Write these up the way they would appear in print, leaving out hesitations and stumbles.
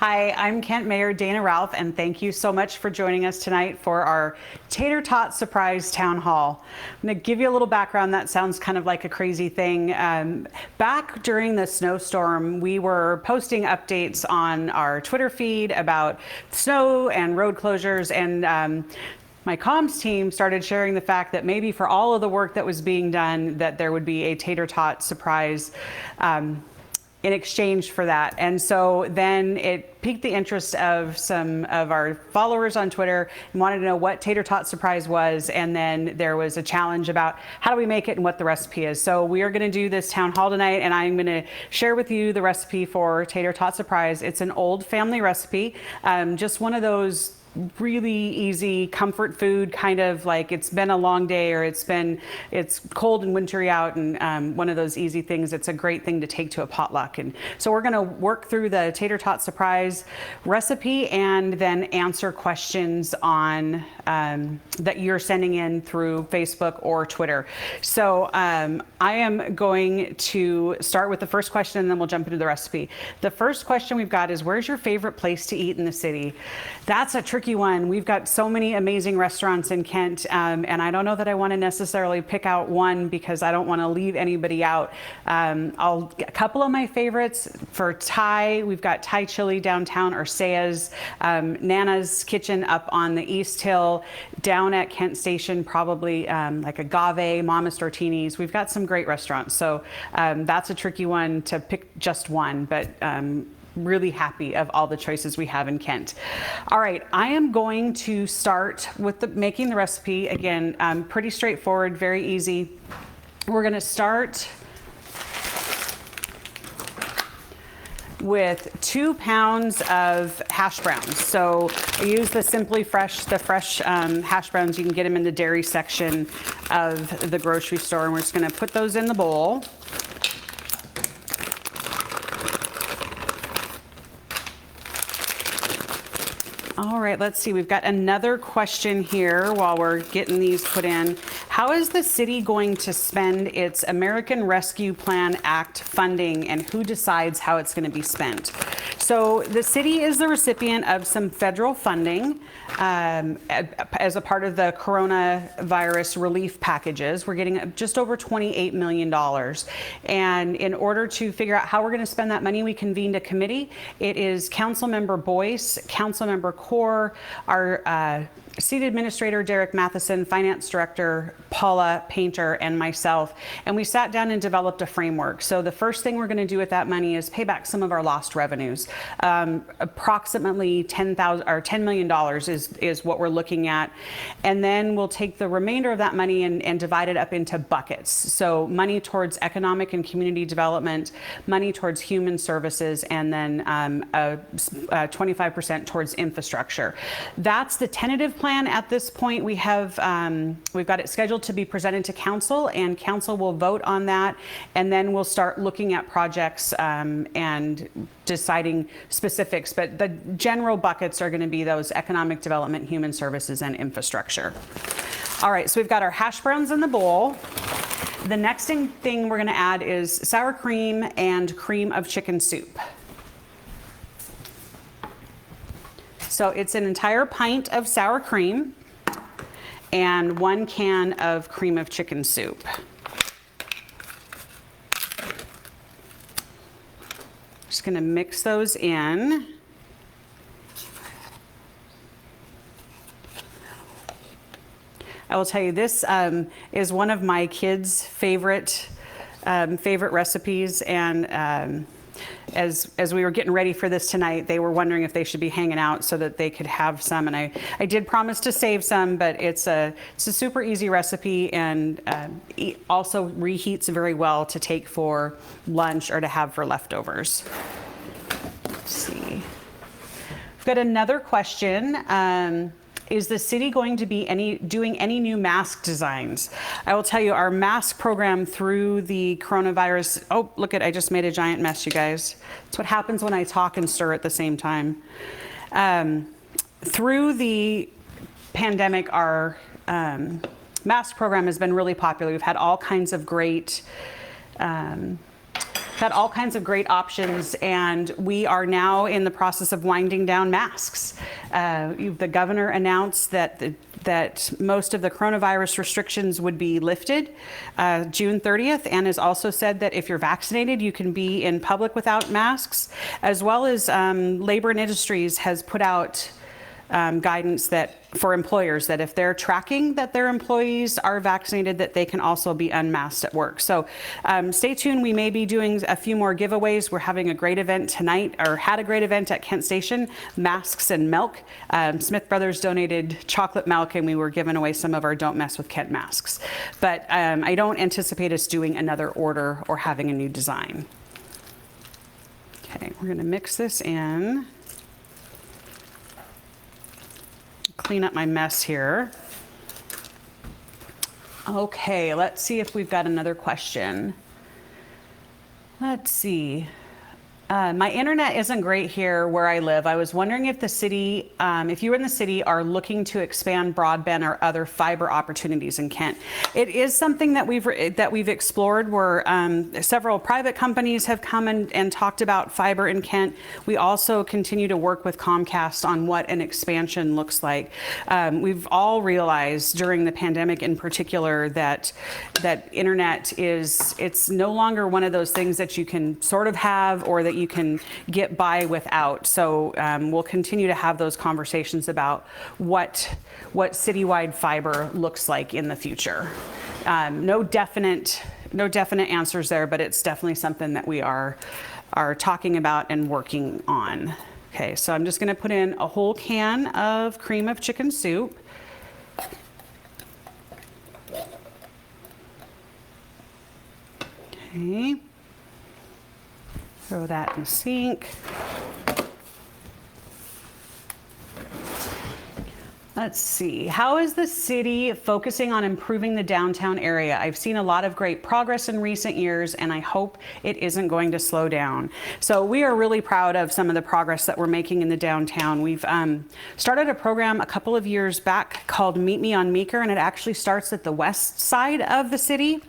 Hi, I'm Kent Mayor Dana Ralph, and thank you so much for joining us tonight for our Tater Tot Surprise Town Hall. I'm going to give you a little background. That sounds kind of like a crazy thing. Back during the snowstorm, we were posting updates on our Twitter feed about snow and road closures, and my comms team started sharing the fact that maybe for all of the work that was being done, that there would be a Tater Tot surprise in exchange for that. And so then it piqued the interest of some of our followers on Twitter and wanted to know what Tater Tot Surprise was. And then there was a challenge about how do we make it and what the recipe is. So we are going to do this town hall tonight, and I'm going to share with you the recipe for Tater Tot Surprise. It's an old family recipe, just one of those really easy comfort food, kind of like it's been a long day or it's cold and wintry out, and one of those easy things. It's a great thing to take to a potluck. And so we're going to work through the Tater Tot Surprise recipe and then answer questions on that you're sending in through Facebook or Twitter. So I am going to start with the first question, and then we'll jump into the recipe. The first question we've got is, where's your favorite place to eat in the city? That's a tricky one. We've got so many amazing restaurants in Kent, and I don't know that I want to necessarily pick out one because I don't want to leave anybody out. A couple of my favorites for Thai, we've got Thai Chili downtown, or Saya's, Nana's Kitchen up on the East Hill, down at Kent Station, probably like Agave, Mama's Tortinis. We've got some great restaurants, so that's a tricky one to pick just one, but really happy of all the choices we have in Kent. All right, I am going to start with making the recipe. Again, pretty straightforward, very easy. We're going to start with 2 pounds of hash browns. So I use the fresh hash browns. You can get them in the dairy section of the grocery store, and we're just going to put those in the bowl. All right, let's see. We've got another question here while we're getting these put in. How is the city going to spend its American Rescue Plan Act funding, and who decides how it's going to be spent? So the city is the recipient of some federal funding as a part of the coronavirus relief packages. We're getting just over $28 million. And in order to figure out how we're going to spend that money, we convened a committee. It is Councilmember Boyce, Councilmember Core, our City Administrator Derek Matheson, Finance Director Paula Painter, and myself, and we sat down and developed a framework. So the first thing we're going to do with that money is pay back some of our lost revenues. Approximately $10 million is what we're looking at, and then we'll take the remainder of that money and divide it up into buckets. So money towards economic and community development, money towards human services, and then 25% towards infrastructure. That's the tentative plan. At this point, we've got it scheduled to be presented to council, and council will vote on that, and then we'll start looking at projects and deciding specifics. But the general buckets are going to be those: economic development, human services, and infrastructure. All right, so we've got our hash browns in the bowl. The next thing we're going to add is sour cream and cream of chicken soup. So it's an entire pint of sour cream and 1 can of cream of chicken soup. Just going to mix those in. I will tell you, this is one of my kids' favorite recipes, and as we were getting ready for this tonight, they were wondering if they should be hanging out so that they could have some, and I did promise to save some, but it's a super easy recipe, and also reheats very well to take for lunch or to have for leftovers. Let's see. We've got another question. Is the city going to be doing any new mask designs? I will tell you, our mask program through the coronavirus, oh, look I just made a giant mess, you guys. That's what happens when I talk and stir at the same time. Through the pandemic, our mask program has been really popular. We've had all kinds of great had all kinds of great options, and we are now in the process of winding down masks. The governor announced that most of the coronavirus restrictions would be lifted June 30th, and has also said that if you're vaccinated, you can be in public without masks, as well as Labor and Industries has put out guidance that for employers that if they're tracking that their employees are vaccinated, that they can also be unmasked at work. So stay tuned. We may be doing a few more giveaways. We're having a great event tonight, or had a great event at Kent Station, masks and milk. Smith Brothers donated chocolate milk, and we were giving away some of our Don't Mess with Kent masks. But I don't anticipate us doing another order or having a new design. Okay, we're going to mix this in. Clean up my mess here. Okay, let's see if we've got another question. Let's see. My internet isn't great here where I live. I was wondering if the city, if you in the city are looking to expand broadband or other fiber opportunities in Kent. It is something that we've explored, where several private companies have come and talked about fiber in Kent. We also continue to work with Comcast on what an expansion looks like. We've all realized during the pandemic in particular that internet it's no longer one of those things that you can sort of have or that you can get by without. So we'll continue to have those conversations about what citywide fiber looks like in the future. No definite answers there, but it's definitely something that we are talking about and working on. Okay, so I'm just going to put in a whole can of cream of chicken soup. Okay. Throw that in the sink. Let's see. How is the city focusing on improving the downtown area? I've seen a lot of great progress in recent years, and I hope it isn't going to slow down. So we are really proud of some of the progress that we're making in the downtown. We've started a program a couple of years back called Meet Me on Meeker, and it actually starts at the west side of the city.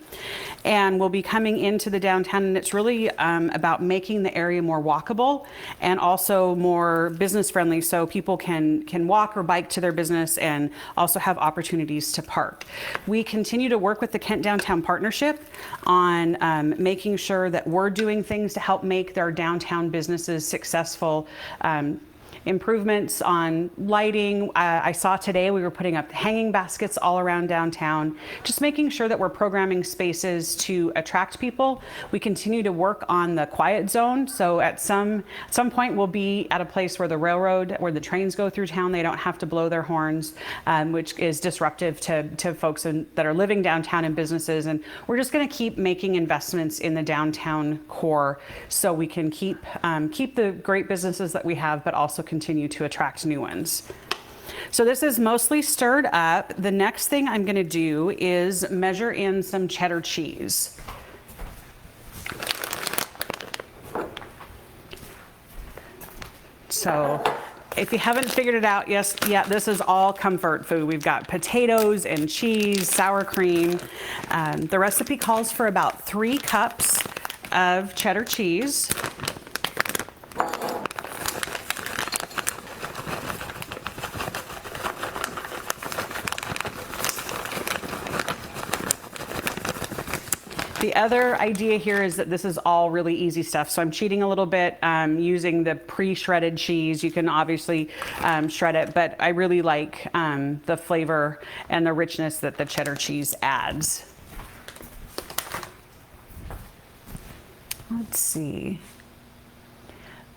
And we'll be coming into the downtown, and it's really about making the area more walkable and also more business friendly, so people can walk or bike to their business and also have opportunities to park. We continue to work with the Kent Downtown Partnership on making sure that we're doing things to help make their downtown businesses successful. Improvements on lighting. I saw today we were putting up hanging baskets all around downtown, just making sure that we're programming spaces to attract people. We continue to work on the quiet zone. So at some point we'll be at a place where where the trains go through town, they don't have to blow their horns, which is disruptive to folks that are living downtown and businesses. And we're just going to keep making investments in the downtown core so we can keep the great businesses that we have, but also continue to attract new ones. So this is mostly stirred up. The next thing I'm going to do is measure in some cheddar cheese. So if you haven't figured it out, this is all comfort food. We've got potatoes and cheese, sour cream. The recipe calls for about 3 cups of cheddar cheese. The other idea here is that this is all really easy stuff. So I'm cheating a little bit using the pre-shredded cheese. You can obviously shred it, but I really like the flavor and the richness that the cheddar cheese adds. Let's see.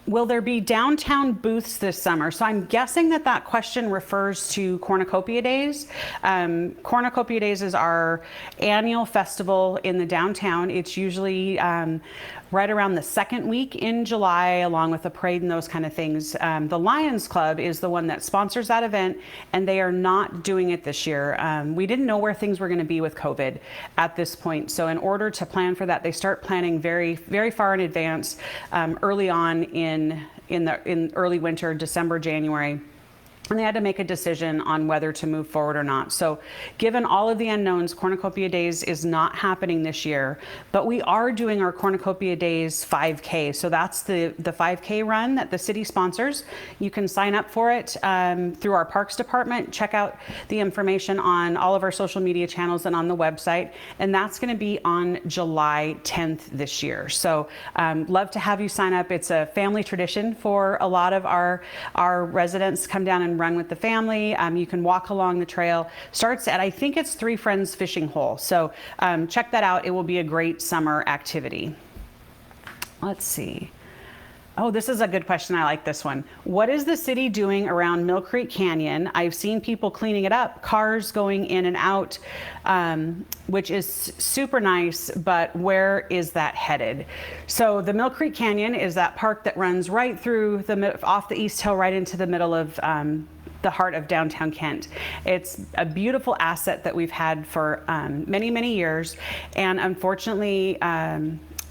Will there be downtown booths this summer? So I'm guessing that question refers to Cornucopia Days. Cornucopia Days is our annual festival in the downtown. It's usually right around the second week in July, along with a parade and those kind of things. The Lions Club is the one that sponsors that event, and they are not doing it this year. We didn't know where things were going to be with COVID at this point. So in order to plan for that, they start planning very, very far in advance, early on in early winter, December, January. and they had to make a decision on whether to move forward or not. So given all of the unknowns, Cornucopia Days is not happening this year, but we are doing our Cornucopia Days 5K. So that's the 5K run that the city sponsors. You can sign up for it through our Parks Department. Check out the information on all of our social media channels and on the website. And that's gonna be on July 10th this year. So love to have you sign up. It's a family tradition for a lot of our residents. Come down and run with the family. You can walk along the trail. Starts at, I think it's Three Friends Fishing Hole. So check that out. It will be a great summer activity. Let's see. Oh, this is a good question. I like this one. What is the city doing around Mill Creek Canyon? I've seen people cleaning it up, cars going in and out, which is super nice, but where is that headed? So the Mill Creek Canyon is that park that runs right through off the East Hill, right into the middle of the heart of downtown Kent. It's a beautiful asset that we've had for many, many years. And unfortunately,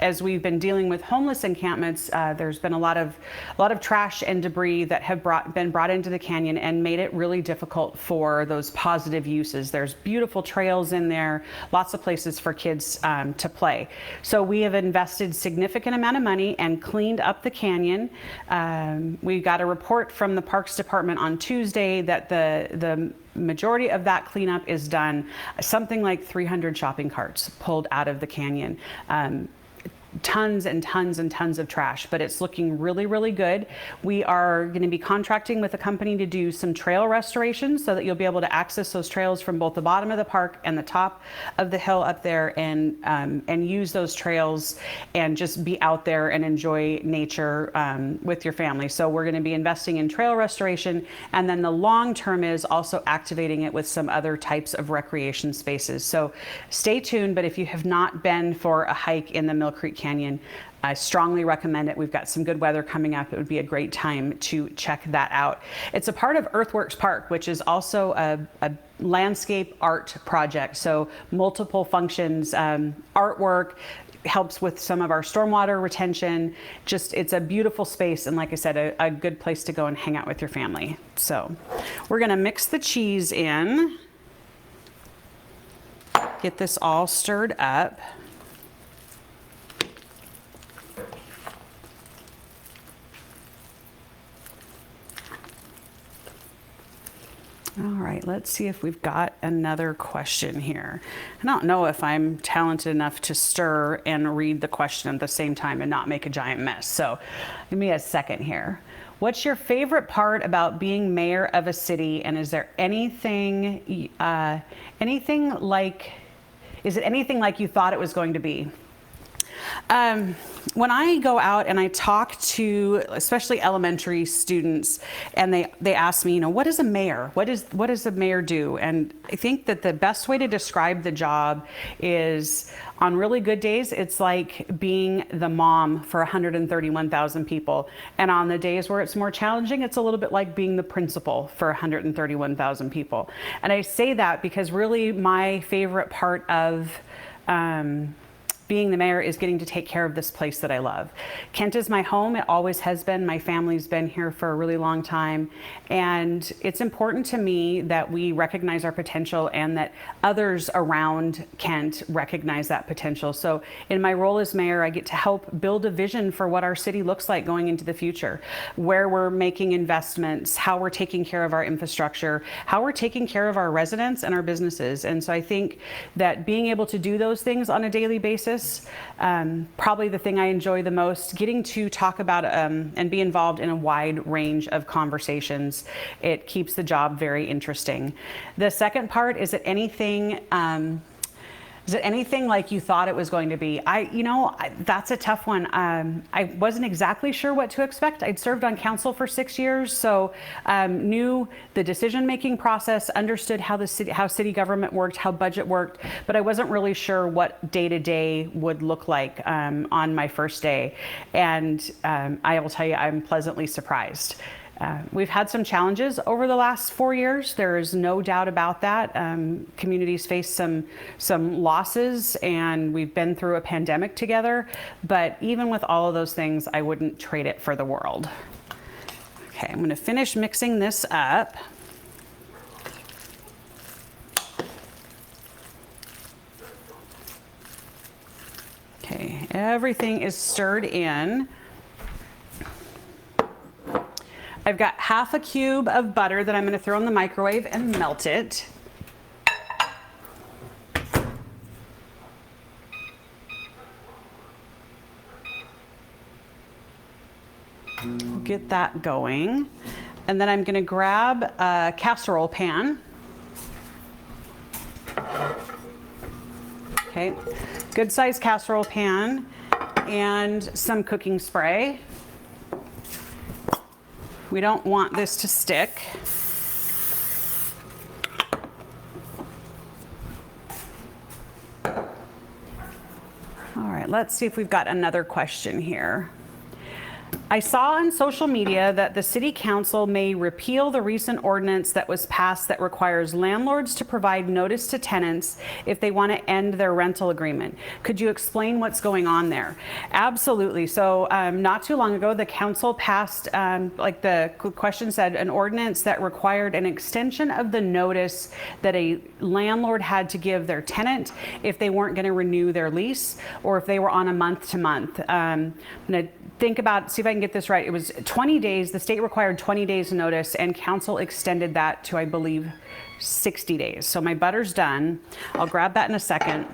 as we've been dealing with homeless encampments, there's been a lot of trash and debris that have been brought into the canyon and made it really difficult for those positive uses. There's beautiful trails in there, lots of places for kids to play. So we have invested significant amount of money and cleaned up the canyon. We got a report from the Parks Department on Tuesday that the majority of that cleanup is done. Something like 300 shopping carts pulled out of the canyon. Tons and tons and tons of trash, but it's looking really, really good. We are going to be contracting with a company to do some trail restoration so that you'll be able to access those trails from both the bottom of the park and the top of the hill up there, and use those trails and just be out there and enjoy nature with your family. So we're going to be investing in trail restoration, and then the long term is also activating it with some other types of recreation spaces. So stay tuned, but if you have not been for a hike in the Mill Creek Canyon, I strongly recommend it. We've got some good weather coming up. It would be a great time to check that out. It's a part of Earthworks Park, which is also a landscape art project. So multiple functions, artwork, helps with some of our stormwater retention. Just, it's a beautiful space, and like I said, a good place to go and hang out with your family. So we're gonna mix the cheese in, get this all stirred up. All right, let's see if we've got another question here. I don't know if I'm talented enough to stir and read the question at the same time and not make a giant mess. So give me a second here. What's your favorite part about being mayor of a city? And is there anything like you thought it was going to be? When I go out and I talk to especially elementary students, and they ask me, what is a mayor? What does a mayor do? And I think that the best way to describe the job is, on really good days, it's like being the mom for 131,000 people. And on the days where it's more challenging, it's a little bit like being the principal for 131,000 people. And I say that because really my favorite part of being the mayor is getting to take care of this place that I love. Kent is my home. It always has been. My family's been here for a really long time. And it's important to me that we recognize our potential and that others around Kent recognize that potential. So in my role as mayor, I get to help build a vision for what our city looks like going into the future, where we're making investments, how we're taking care of our infrastructure, how we're taking care of our residents and our businesses. And so I think that being able to do those things on a daily basis, probably the thing I enjoy the most, getting to talk about and be involved in a wide range of conversations. It keeps the job very interesting. The second part, is it anything like you thought it was going to be? That's a tough one. I wasn't exactly sure what to expect. I'd served on council for 6 years, so knew the decision-making process, understood how city government worked, how budget worked, but I wasn't really sure what day-to-day would look like on my first day. And I will tell you, I'm pleasantly surprised. We've had some challenges over the last 4 years. There is no doubt about that. Communities face some losses, and we've been through a pandemic together. But even with all of those things, I wouldn't trade it for the world. Okay, I'm gonna finish mixing this up. Okay, everything is stirred in. I've got half a cube of butter that I'm gonna throw in the microwave and melt it. We'll get that going. And then I'm gonna grab a casserole pan. Okay, good sized casserole pan and some cooking spray. We don't want this to stick. All right, let's see if we've got another question here. I saw on social media that the City Council may repeal the recent ordinance that was passed that requires landlords to provide notice to tenants if they want to end their rental agreement. Could you explain what's going on there? Absolutely. So not too long ago, the council passed, like the question said, an ordinance that required an extension of the notice that a landlord had to give their tenant if they weren't going to renew their lease or if they were on a month-to-month. I'm going to think about, see if I can get this right. It was 20 days. The state required 20 days notice and council extended that to, I believe, 60 days. So my butter's done. I'll grab that in a second.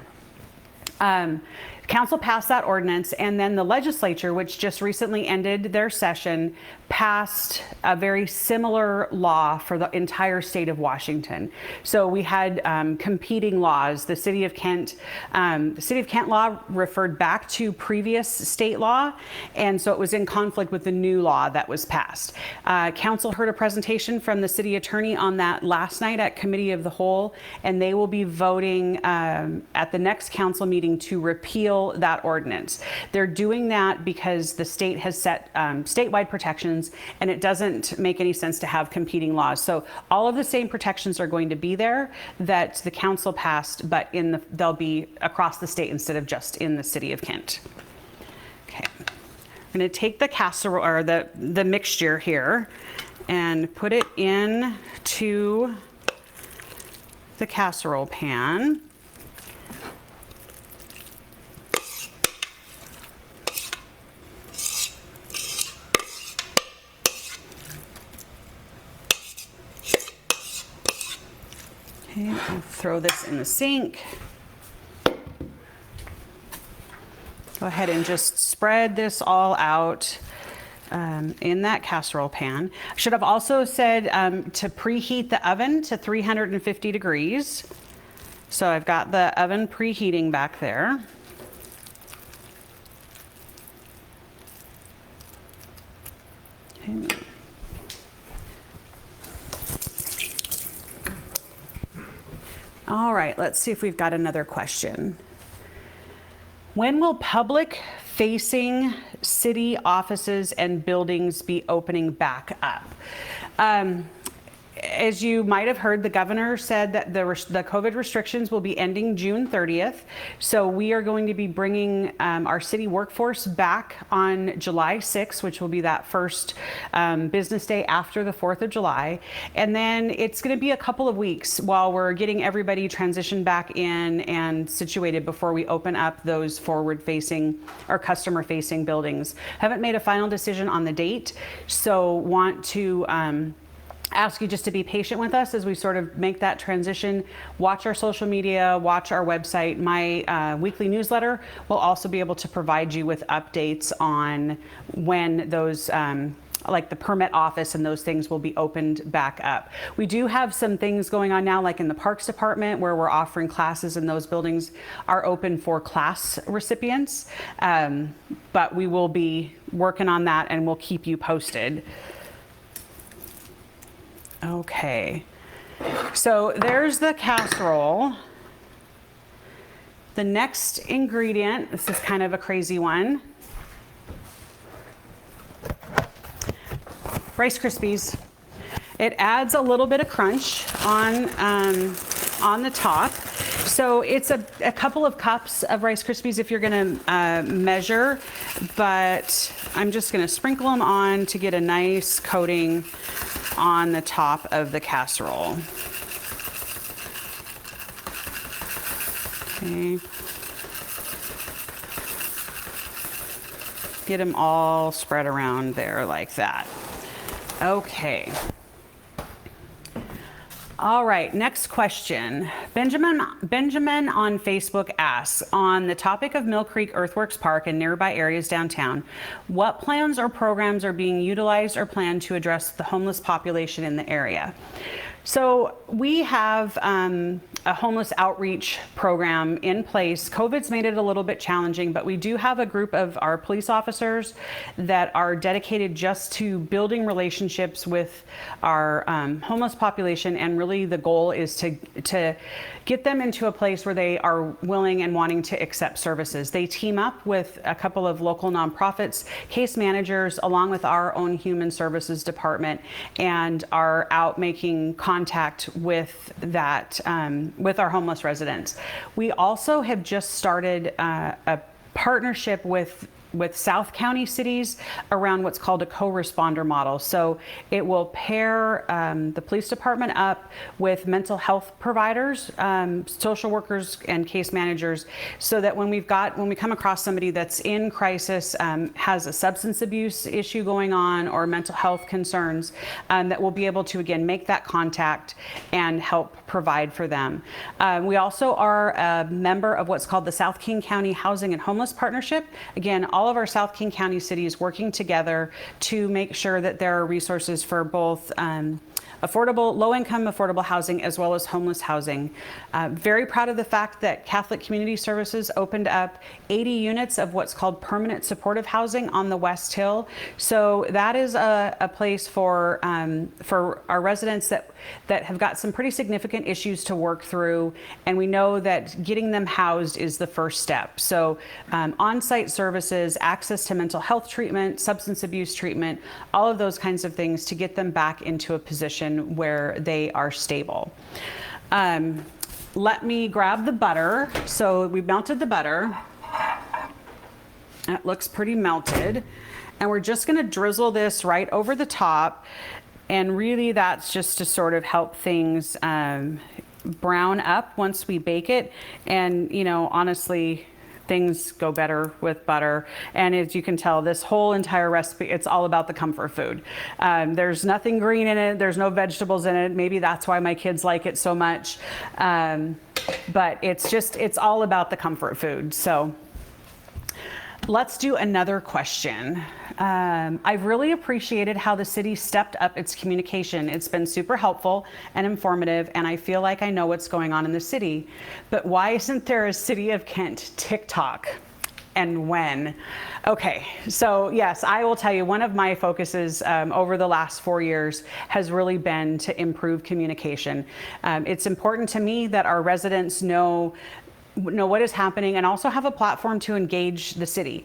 Council passed that ordinance, and then the legislature, which just recently ended their session, passed a very similar law for the entire state of Washington. So we had competing laws. The City of Kent law referred back to previous state law, and so it was in conflict with the new law that was passed. Council heard a presentation from the city attorney on that last night at Committee of the Whole, and they will be voting at the next council meeting to repeal that ordinance. They're doing that because the state has set statewide protections, and it doesn't make any sense to have competing laws. So all of the same protections are going to be there that the council passed, but they'll be across the state instead of just in the City of Kent. Okay, I'm going to take the casserole or the mixture here and put it into the casserole pan. Okay, I'll throw this in the sink. Go ahead and just spread this all out in that casserole pan. I should have also said to preheat the oven to 350 degrees. So I've got the oven preheating back there. Okay. All right, let's see if we've got another question. When will public-facing city offices and buildings be opening back up? As you might have heard, the governor said that the COVID restrictions will be ending June 30th. So we are going to be bringing our city workforce back on July 6th, which will be that first business day after the 4th of July. And then it's going to be a couple of weeks while we're getting everybody transitioned back in and situated before we open up those forward-facing or customer-facing buildings. Haven't made a final decision on the date, so want to ask you just to be patient with us as we sort of make that transition. Watch our social media, watch our website. My weekly newsletter will also be able to provide you with updates on when those like the permit office and those things will be opened back up. We do have some things going on now, like in the Parks Department, where we're offering classes, and those buildings are open for class recipients. But we will be working on that, and we'll keep you posted. Okay, so there's the casserole. The next ingredient, this is kind of a crazy one. Rice Krispies. It adds a little bit of crunch on the top. So it's a couple of cups of Rice Krispies if you're gonna measure, but I'm just gonna sprinkle them on to get a nice coating on the top of the casserole. Okay. Get them all spread around there like that. Okay. All right, next question. Benjamin on Facebook asks, on the topic of Mill Creek Earthworks Park and nearby areas downtown, what plans or programs are being utilized or planned to address the homeless population in the area? So we have a homeless outreach program in place. COVID's made it a little bit challenging, but we do have a group of our police officers that are dedicated just to building relationships with our homeless population, and really the goal is to get them into a place where they are willing and wanting to accept services. They team up with a couple of local nonprofits, case managers, along with our own human services department, and are out making contact with that, with our homeless residents. We also have just started a partnership with South County cities around what's called a co-responder model. So it will pair the police department up with mental health providers, social workers and case managers, so that when we come across somebody that's in crisis, has a substance abuse issue going on or mental health concerns, that we'll be able to again make that contact and help provide for them. We also are a member of what's called the South King County Housing and Homeless Partnership. Again, all of our South King County cities working together to make sure that there are resources for both affordable, low-income affordable housing as well as homeless housing. Very proud of the fact that Catholic Community Services opened up 80 units of what's called permanent supportive housing on the West Hill. So that is a place for our residents that have got some pretty significant issues to work through, and we know that getting them housed is the first step. So on-site services, access to mental health treatment, substance abuse treatment, all of those kinds of things to get them back into a position where they are stable. Let me grab the butter. So we melted the butter. It looks pretty melted. And we're just gonna drizzle this right over the top. And really that's just to sort of help things brown up once we bake it. And you know, honestly, things go better with butter. And as you can tell, this whole entire recipe, it's all about the comfort food. There's nothing green in it. There's no vegetables in it. Maybe that's why my kids like it so much. But it's all about the comfort food. So let's do another question. I've really appreciated how the city stepped up its communication. It's been super helpful and informative, and I feel like I know what's going on in the city. But why isn't there a City of Kent TikTok? And when? Okay, so yes, I will tell you, one of my focuses over the last 4 years has really been to improve communication. It's important to me that our residents know what is happening and also have a platform to engage the city.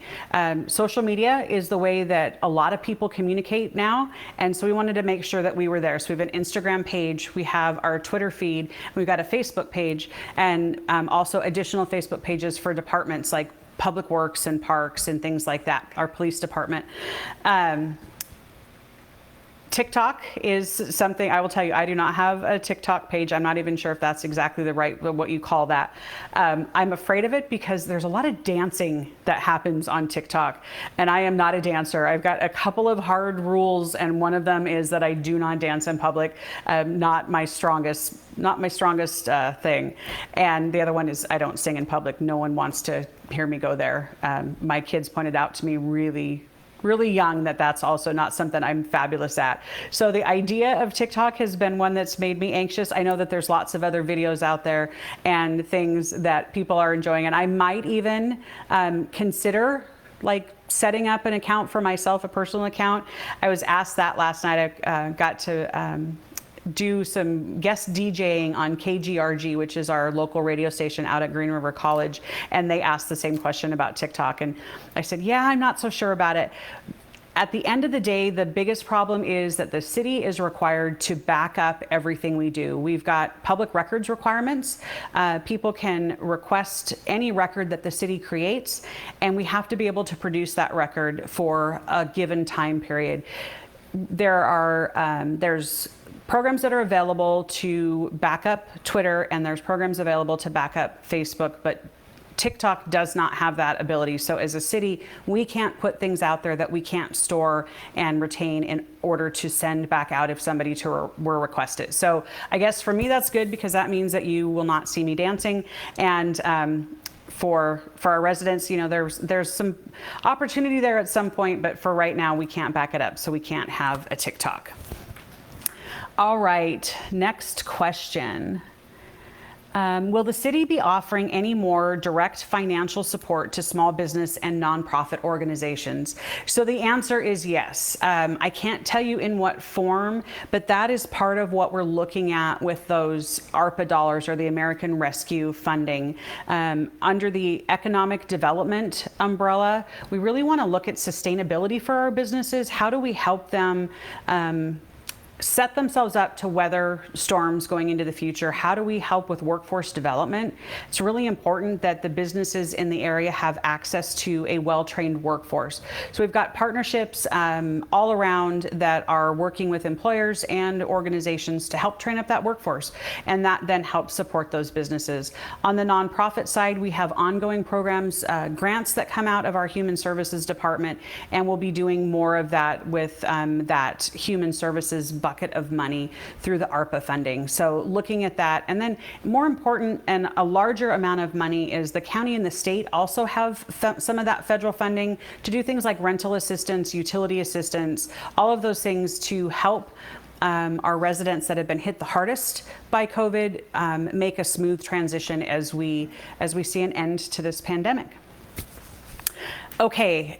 Social media is the way that a lot of people communicate now, and so we wanted to make sure that we were there. So we have an Instagram page, we have our Twitter feed, we've got a Facebook page, and also additional Facebook pages for departments like Public Works and Parks and things like that, our police department. TikTok is something, I will tell you, I do not have a TikTok page. I'm not even sure if that's exactly the right, what you call that. I'm afraid of it because there's a lot of dancing that happens on TikTok, and I am not a dancer. I've got a couple of hard rules, and one of them is that I do not dance in public. Not my strongest thing. And the other one is I don't sing in public. No one wants to hear me go there. My kids pointed out to me really young that that's also not something I'm fabulous at. So the idea of TikTok has been one that's made me anxious. I know that there's lots of other videos out there and things that people are enjoying, and I might even consider like setting up an account for myself, a personal account. I was asked that last night. I got to do some guest DJing on KGRG, which is our local radio station out at Green River College, and they asked the same question about TikTok, and I said, yeah, I'm not so sure about it. At the end of the day, the biggest problem is that the city is required to back up everything we do. We've got public records requirements. People can request any record that the city creates, and we have to be able to produce that record for a given time period. There's programs that are available to back up Twitter, and there's programs available to back up Facebook, but TikTok does not have that ability. So as a city, we can't put things out there that we can't store and retain in order to send back out if somebody were requested. So I guess for me, that's good, because that means that you will not see me dancing. And for our residents, you know, there's some opportunity there at some point, but for right now, we can't back it up. So we can't have a TikTok. All right, next question. Will the city be offering any more direct financial support to small business and nonprofit organizations? So the answer is yes. I can't tell you in what form, but that is part of what we're looking at with those ARPA dollars, or the American Rescue funding. Under the economic development umbrella, we really want to look at sustainability for our businesses. How do we help them set themselves up to weather storms going into the future? How do we help with workforce development? It's really important that the businesses in the area have access to a well-trained workforce. So we've got partnerships all around that are working with employers and organizations to help train up that workforce, and that then helps support those businesses. On the nonprofit side, we have ongoing programs, grants that come out of our Human Services Department, and we'll be doing more of that with that Human Services bucket of money through the ARPA funding. So looking at that, and then more important and a larger amount of money is the county and the state also have some of that federal funding to do things like rental assistance, utility assistance, all of those things to help our residents that have been hit the hardest by COVID make a smooth transition as we see an end to this pandemic. Okay,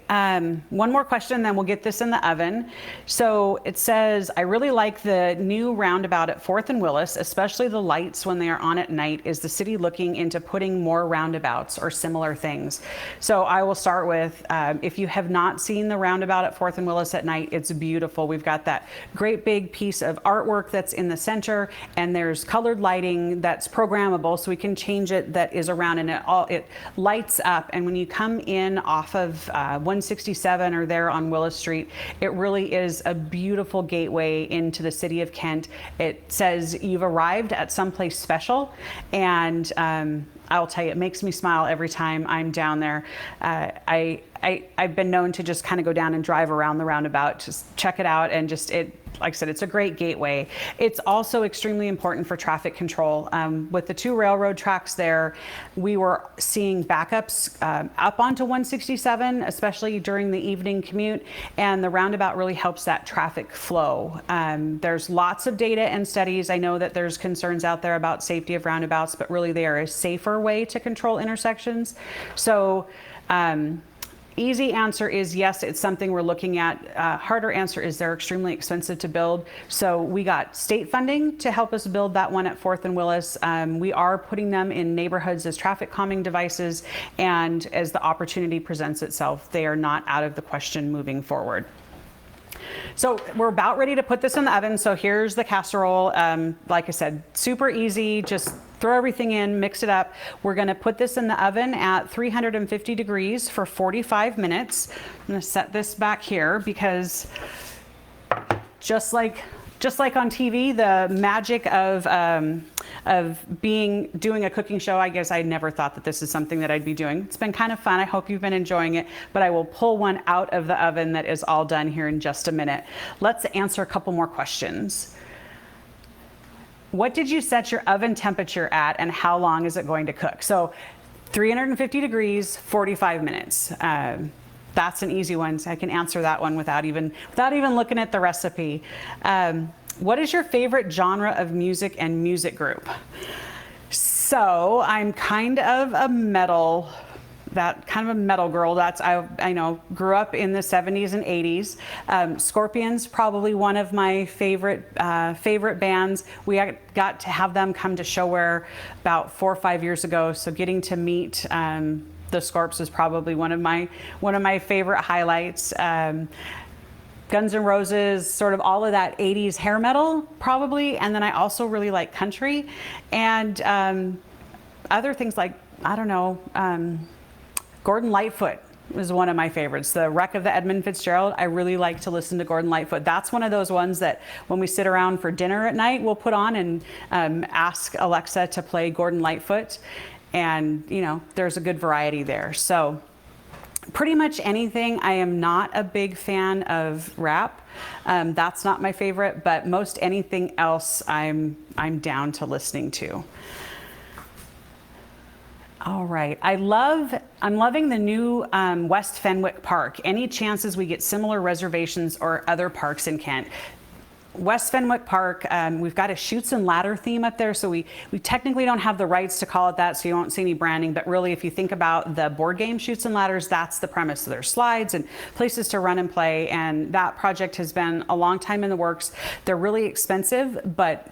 one more question, then we'll get this in the oven. So it says, I really like the new roundabout at 4th and Willis, especially the lights when they are on at night. Is the city looking into putting more roundabouts or similar things? So I will start with, if you have not seen the roundabout at 4th and Willis at night, it's beautiful. We've got that great big piece of artwork that's in the center, and there's colored lighting that's programmable, so we can change it, that is around, and it lights up. And when you come in off of 167 or there on Willis Street, it really is a beautiful gateway into the city of Kent. It says you've arrived at someplace special, and I'll tell you, it makes me smile every time I'm down there. I've been known to just kind of go down and drive around the roundabout, just check it out, and just like I said, it's a great gateway. It's also extremely important for traffic control. With the 2 railroad tracks there, we were seeing backups up onto 167, especially during the evening commute, and the roundabout really helps that traffic flow. There's lots of data and studies. I know that there's concerns out there about safety of roundabouts, but really they are a safer way to control intersections. So easy answer is yes, it's something we're looking at. Harder answer is they're extremely expensive to build. So we got state funding to help us build that one at 4th and Willis. We are putting them in neighborhoods as traffic calming devices, and as the opportunity presents itself, they are not out of the question moving forward. So we're about ready to put this in the oven. So here's the casserole. Like I said, super easy. Just throw everything in, mix it up. We're going to put this in the oven at 350 degrees for 45 minutes. I'm going to set this back here because just like on TV, the magic of doing a cooking show, I guess I never thought that this is something that I'd be doing. It's been kind of fun. I hope you've been enjoying it, but I will pull one out of the oven that is all done here in just a minute. Let's answer a couple more questions. What did you set your oven temperature at, and how long is it going to cook? So 350 degrees, 45 minutes. That's an easy one. So I can answer that one without even looking at the recipe. What is your favorite genre of music and music group? So I'm kind of a metal girl. I know, grew up in the 70s and 80s. Scorpions, probably one of my favorite bands. We got to have them come to ShowWare about 4 or 5 years ago. So getting to meet the Scorps is probably one of my favorite highlights. Guns N' Roses, sort of all of that 80s hair metal, probably. And then I also really like country and other things like, I don't know, Gordon Lightfoot was one of my favorites. The Wreck of the Edmund Fitzgerald. I really like to listen to Gordon Lightfoot. That's one of those ones that when we sit around for dinner at night, we'll put on and ask Alexa to play Gordon Lightfoot. And, you know, there's a good variety there. So pretty much anything. I am not a big fan of rap. That's not my favorite, but most anything else I'm down to listening to. All right, I'm loving the new West Fenwick Park. Any chances we get similar reservations or other parks in Kent? West Fenwick Park, we've got a Chutes and Ladder theme up there, so we technically don't have the rights to call it that, so you won't see any branding, but really if you think about the board game Chutes and Ladders, that's the premise. So there's slides and places to run and play, and that project has been a long time in the works. They're really expensive, but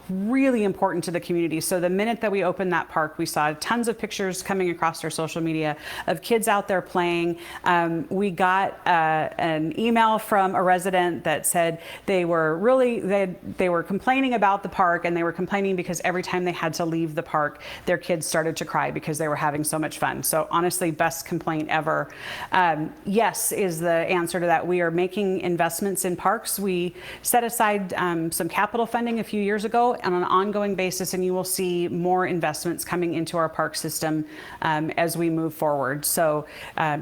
really important to the community. So the minute that we opened that park, we saw tons of pictures coming across our social media of kids out there playing. We got an email from a resident that said they were complaining about the park, and they were complaining because every time they had to leave the park, their kids started to cry because they were having so much fun. So honestly, best complaint ever. Yes is the answer to that. We are making investments in parks. We set aside some capital funding a few years ago on an ongoing basis, and you will see more investments coming into our park system as we move forward. So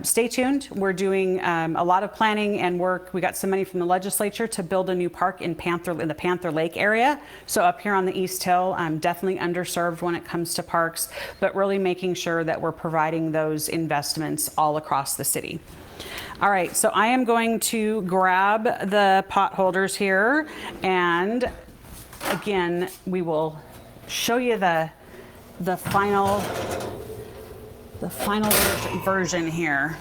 stay tuned. We're doing a lot of planning and work. We got some money from the legislature to build a new park in the Panther Lake area. So up here on the East Hill, definitely underserved when it comes to parks, but really making sure that we're providing those investments all across the city. All right, so I am going to grab the pot holders here, and again, we will show you the final version here.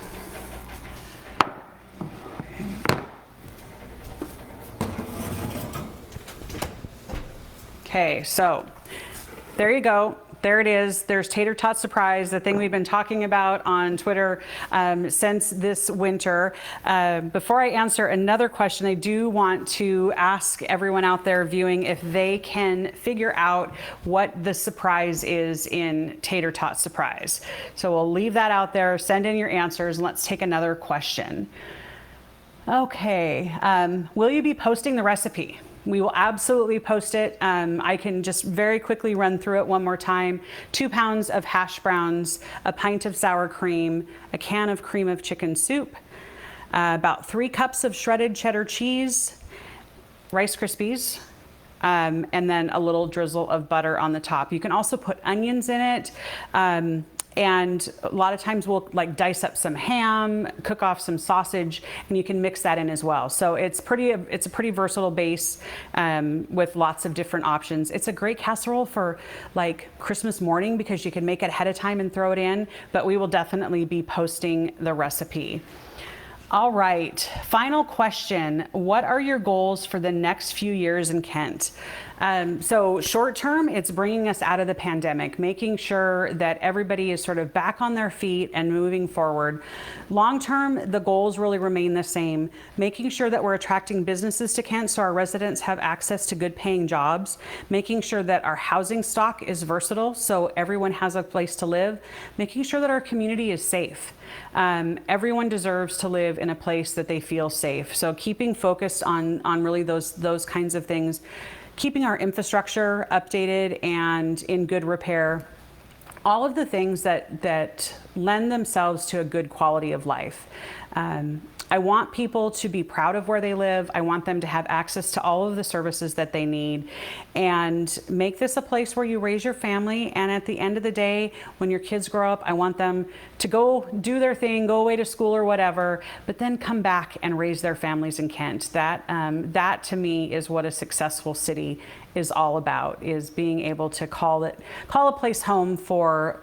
Okay, so there you go. There it is. There's Tater Tot Surprise, the thing we've been talking about on Twitter since this winter. Before I answer another question, I do want to ask everyone out there viewing if they can figure out what the surprise is in Tater Tot Surprise. So we'll leave that out there. Send in your answers, and let's take another question. Okay, will you be posting the recipe? We will absolutely post it. I can just very quickly run through it one more time. 2 pounds of hash browns, a pint of sour cream, a can of cream of chicken soup, about 3 cups of shredded cheddar cheese, Rice Krispies, and then a little drizzle of butter on the top. You can also put onions in it. And a lot of times we'll like dice up some ham, cook off some sausage, and you can mix that in as well. So it's a pretty versatile base with lots of different options. It's a great casserole for like Christmas morning because you can make it ahead of time and throw it in, but we will definitely be posting the recipe. All right, final question. What are your goals for the next few years in Kent? So short term, it's bringing us out of the pandemic, making sure that everybody is sort of back on their feet and moving forward. Long term, the goals really remain the same, making sure that we're attracting businesses to Kent so our residents have access to good paying jobs, making sure that our housing stock is versatile so everyone has a place to live, making sure that our community is safe. Everyone deserves to live in a place that they feel safe. So keeping focused on really those kinds of things, keeping our infrastructure updated and in good repair, all of the things that lend themselves to a good quality of life. I want people to be proud of where they live. I want them to have access to all of the services that they need, and make this a place where you raise your family. And at the end of the day, when your kids grow up, I want them to go do their thing, go away to school or whatever, but then come back and raise their families in Kent. That to me is what a successful city is all about, is being able to call a place home for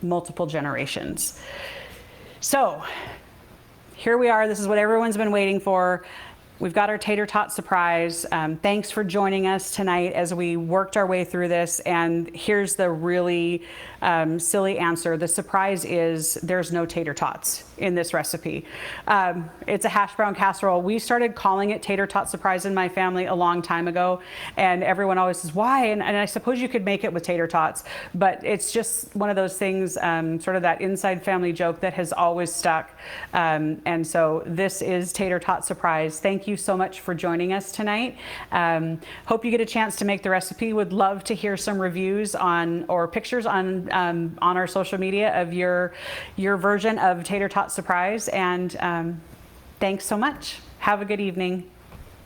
multiple generations. So here we are. This is what everyone's been waiting for. We've got our Tater Tot Surprise. Thanks for joining us tonight as we worked our way through this. And here's the really silly answer. The surprise is there's no tater tots. in this recipe. It's a hash brown casserole. We started calling it Tater Tot Surprise in my family a long time ago, and everyone always says, why? And I suppose you could make it with tater tots, but it's just one of those things, sort of that inside family joke that has always stuck. And so this is Tater Tot Surprise. Thank you so much for joining us tonight. Hope you get a chance to make the recipe. Would love to hear some reviews or pictures on our social media of your version of Tater Tot Surprise. And thanks so much. Have a good evening.